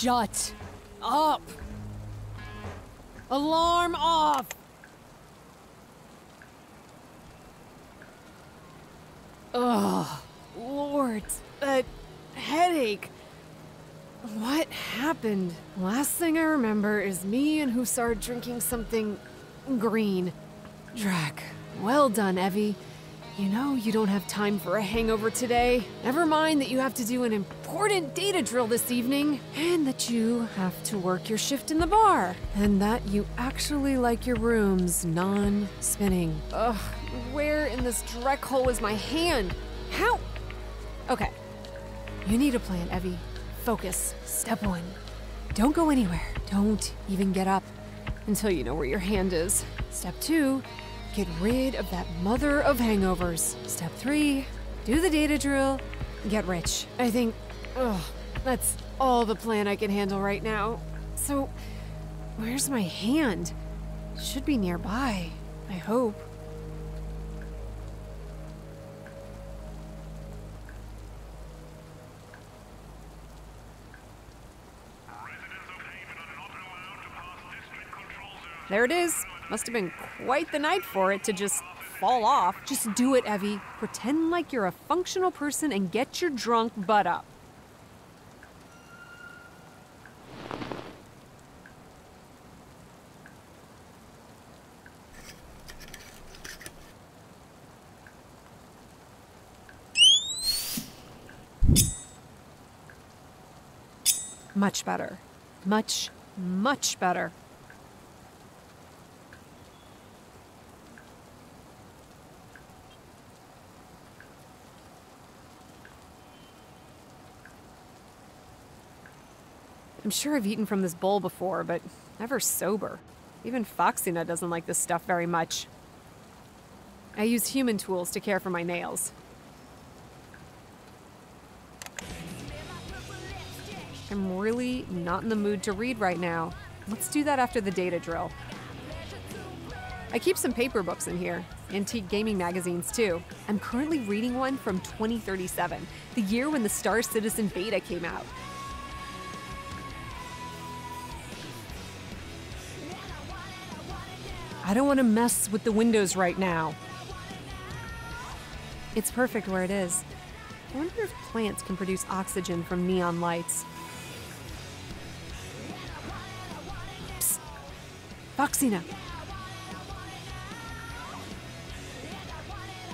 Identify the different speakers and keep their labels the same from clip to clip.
Speaker 1: Shut up! Alarm off! Ugh, Lord, that headache. What happened? Last thing I remember is me and Hussar drinking something green. Drac, well done, Evie. You know you don't have time for a hangover today. Never mind that you have to do an important data drill this evening, and that you have to work your shift in the bar, and that you actually like your rooms non-spinning. Ugh, where in this dreck hole is my hand? How? Okay, you need a plan, Evie. Focus. Step 1. Don't go anywhere. Don't even get up until you know where your hand is. Step 2. Get rid of that mother of hangovers. Step 3, do the data drill, get rich. I think, that's all the plan I can handle right now. So, where's my hand? Should be nearby, I hope. There it is. Must have been quite the night for it to just fall off. Just do it, Evie. Pretend like you're a functional person and get your drunk butt up. Much better. Much, much better. I'm sure I've eaten from this bowl before, but never sober. Even Foxina doesn't like this stuff very much. I use human tools to care for my nails. I'm really not in the mood to read right now. Let's do that after the data drill. I keep some paper books in here, antique gaming magazines too. I'm currently reading one from 2037, the year when the Star Citizen beta came out. I don't want to mess with the windows right now. It's perfect where it is. I wonder if plants can produce oxygen from neon lights. Psst. Foxina.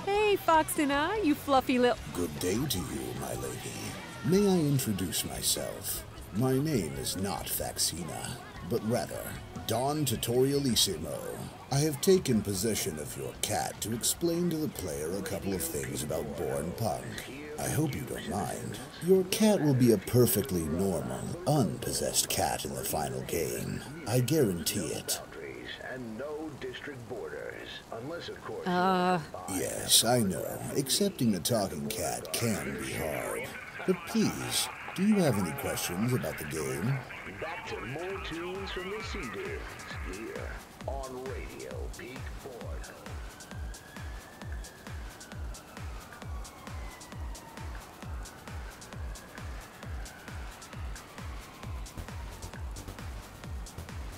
Speaker 1: Hey, Foxina, you fluffy little...
Speaker 2: Good day to you, my lady. May I introduce myself? My name is not Foxina, but rather Don Tutorialissimo. I have taken possession of your cat to explain to the player a couple of things about Born Punk. I hope you don't mind. Your cat will be a perfectly normal, unpossessed cat in the final game. I guarantee it. Yes, I know. Accepting a talking cat can be hard. But please, do you have any questions about the game?
Speaker 3: Back to more tunes from the Cedars here on Radio Peak Ford.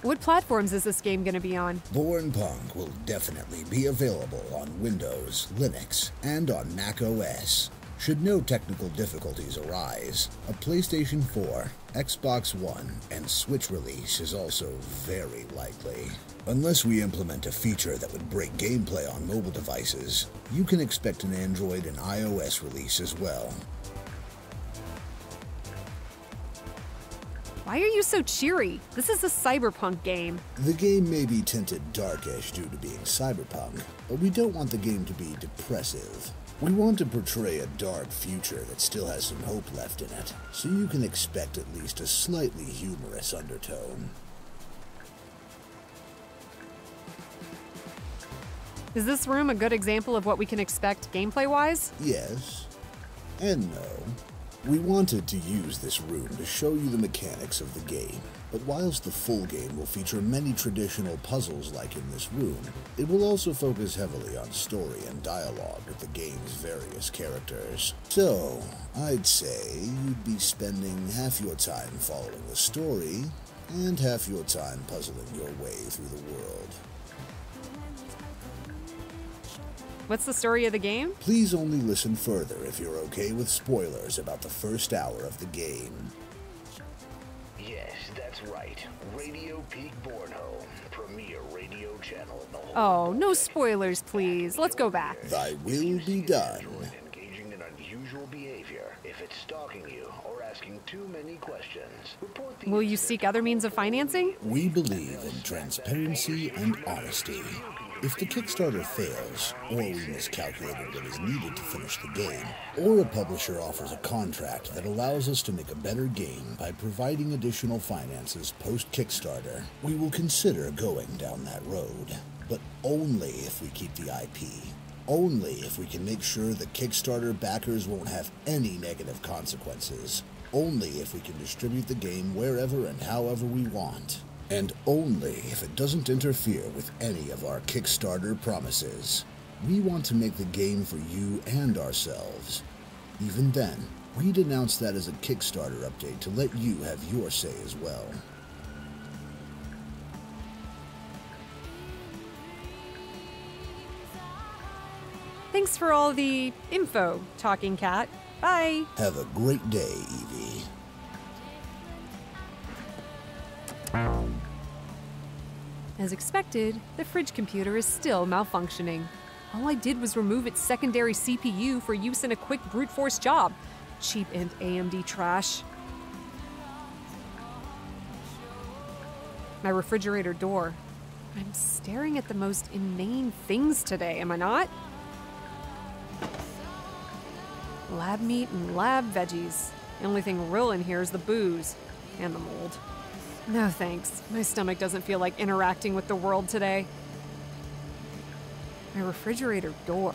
Speaker 1: What platforms is this game going to be on?
Speaker 2: Born Punk will definitely be available on Windows, Linux, and on Mac OS. Should no technical difficulties arise, a PlayStation 4, Xbox One, and Switch release is also very likely. Unless we implement a feature that would break gameplay on mobile devices, you can expect an Android and iOS release as well.
Speaker 1: Why are you so cheery? This is a cyberpunk game.
Speaker 2: The game may be tinted darkish due to being cyberpunk, but we don't want the game to be depressive. We want to portray a dark future that still has some hope left in it, so you can expect at least a slightly humorous undertone.
Speaker 1: Is this room a good example of what we can expect gameplay-wise?
Speaker 2: Yes, and no. We wanted to use this room to show you the mechanics of the game. But whilst the full game will feature many traditional puzzles like in this room, it will also focus heavily on story and dialogue with the game's various characters. So, I'd say you'd be spending half your time following the story, and half your time puzzling your way through the world.
Speaker 1: What's the story of the game?
Speaker 2: Please only listen further if you're okay with spoilers about the first hour of the game.
Speaker 3: Yes, that's right. Radio Peak Bornholm, premier radio channel in the whole
Speaker 1: Oh, no spoilers, please. Let's go back.
Speaker 2: Thy will be done.
Speaker 3: engaging in unusual behavior. If it's stalking you or asking too many questions, report the
Speaker 1: Will you seek other means of financing?
Speaker 2: We believe in transparency and honesty. If the Kickstarter fails, or we miscalculated what is needed to finish the game, or a publisher offers a contract that allows us to make a better game by providing additional finances post-Kickstarter, we will consider going down that road. But only if we keep the IP. Only if we can make sure the Kickstarter backers won't have any negative consequences. Only if we can distribute the game wherever and however we want. And only if it doesn't interfere with any of our Kickstarter promises. We want to make the game for you and ourselves. Even then, we'd announce that as a Kickstarter update to let you have your say as well.
Speaker 1: Thanks for all the info, Talking Cat. Bye.
Speaker 2: Have a great day, Evie.
Speaker 1: As expected, the fridge computer is still malfunctioning. All I did was remove its secondary CPU for use in a quick brute force job. Cheap and AMD trash. My refrigerator door. I'm staring at the most inane things today, am I not? Lab meat and lab veggies. The only thing real in here is the booze and the mold. No thanks. My stomach doesn't feel like interacting with the world today. My refrigerator door.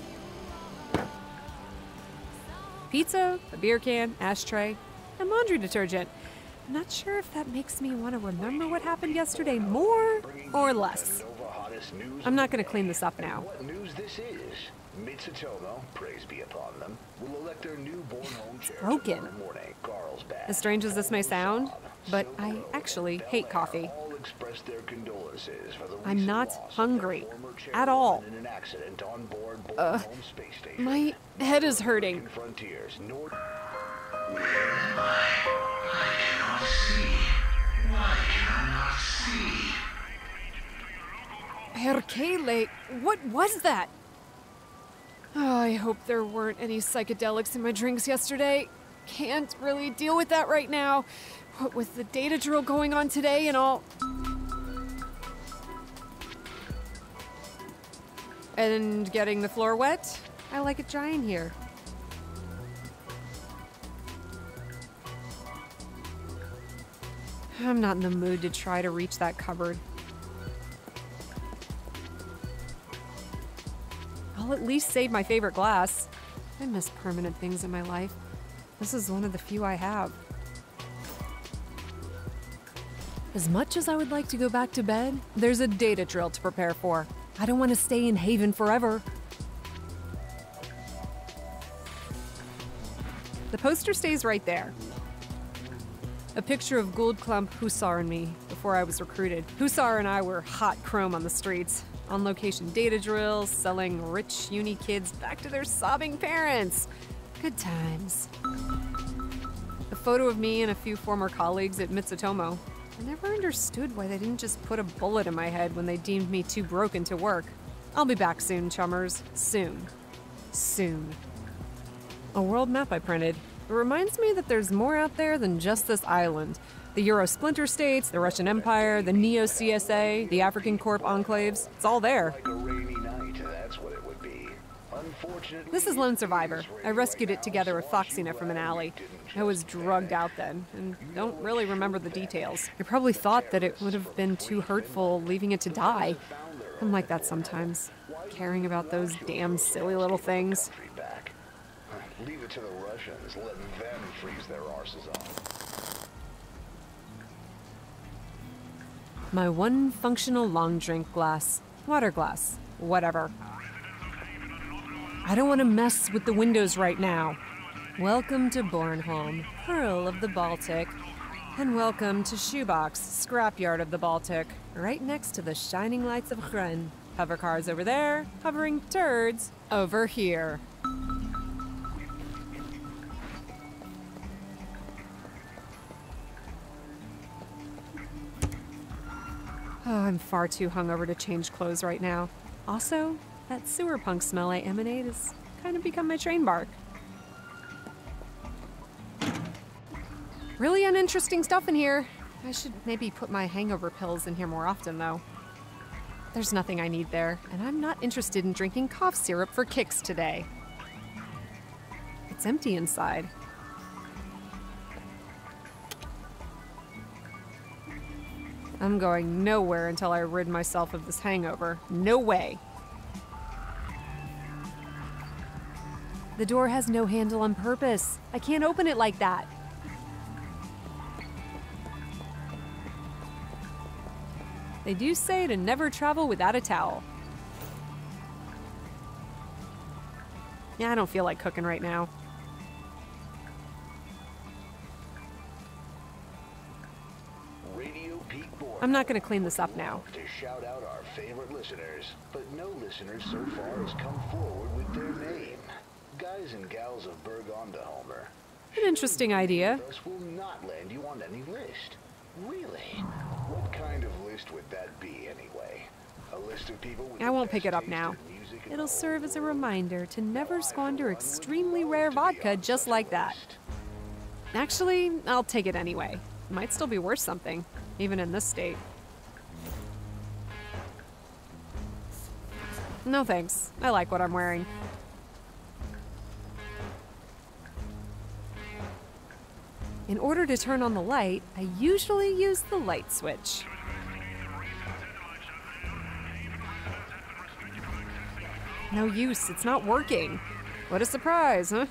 Speaker 1: Pizza, a beer can, ashtray, and laundry detergent. I'm not sure if that makes me want to remember what happened yesterday more or less. I'm not going to clean this up now.
Speaker 3: What news this is? Mitsutomo, praise be upon them, will elect their new Bornholm chair
Speaker 1: broken.
Speaker 3: tomorrow morning. Carlsbad.
Speaker 1: As strange as this may sound, but I actually hate coffee.
Speaker 3: All express their condolences for the
Speaker 1: I'm
Speaker 3: recent
Speaker 1: not
Speaker 3: loss of
Speaker 1: hungry
Speaker 3: their former
Speaker 1: at all.
Speaker 3: chairwoman in an accident on board Bornholm Space Station.
Speaker 1: My head is hurting.
Speaker 3: Frontiers,
Speaker 1: Perkele, what was that? Oh, I hope there weren't any psychedelics in my drinks yesterday. Can't really deal with that right now. What with the data drill going on today and all. And getting the floor wet? I like it dry in here. I'm not in the mood to try to reach that cupboard. I'll at least save my favorite glass. I miss permanent things in my life. This is one of the few I have. As much as I would like to go back to bed, there's a data drill to prepare for. I don't want to stay in Haven forever. The poster stays right there. A picture of Goldklump, Hussar, and me before I was recruited. Hussar and I were hot chrome on the streets. On-location data drills, selling rich uni kids back to their sobbing parents. Good times. A photo of me and a few former colleagues at Mitsutomo. I never understood why they didn't just put a bullet in my head when they deemed me too broken to work. I'll be back soon, chummers. Soon. Soon. A world map I printed. It reminds me that there's more out there than just this island. The Euro splinter states, the Russian Empire, the Neo-CSA, the African Corp enclaves. It's all there.
Speaker 3: Like a rainy night, that's what it would be. Unfortunately,
Speaker 1: This is Lone Survivor. I rescued it together with Foxina from an alley. I was drugged out then, and don't really remember the details. I probably thought that it would have been too hurtful leaving it to die. I'm like that sometimes, caring about those damn silly little things.
Speaker 3: Back. Leave it to the Russians, let them freeze their arses off.
Speaker 1: My one functional long drink glass. Water glass. Whatever. I don't want to mess with the windows right now. Welcome to Bornholm, Pearl of the Baltic. And welcome to Shoebox, Scrapyard of the Baltic, right next to the shining lights of Hren. Hover cars over there, hovering turds over here. Oh, I'm far too hungover to change clothes right now. Also, that sewer punk smell I emanate has kind of become my train bark. Really uninteresting stuff in here. I should maybe put my hangover pills in here more often, though. There's nothing I need there, and I'm not interested in drinking cough syrup for kicks today. It's empty inside. I'm going nowhere until I rid myself of this hangover. No way. The door has no handle on purpose. I can't open it like that. They do say to never travel without a towel. Yeah, I don't feel like cooking right now. I'm not going to clean this up now.
Speaker 3: To shout out our favorite listeners, but no listeners so far has come forward with their name. Guys and gals of Bergondahomer.
Speaker 1: An interesting idea.
Speaker 3: Us will not land you on any list. Really? What kind of list would that be anyway? A list of people with
Speaker 1: I won't pick it up now. It'll serve as a reminder to never squander extremely rare vodka just like that. Actually, I'll take it anyway. Might still be worth something, even in this state. No thanks. I like what I'm wearing. In order to turn on the light, I usually use the light switch. No use, it's not working. What a surprise, huh?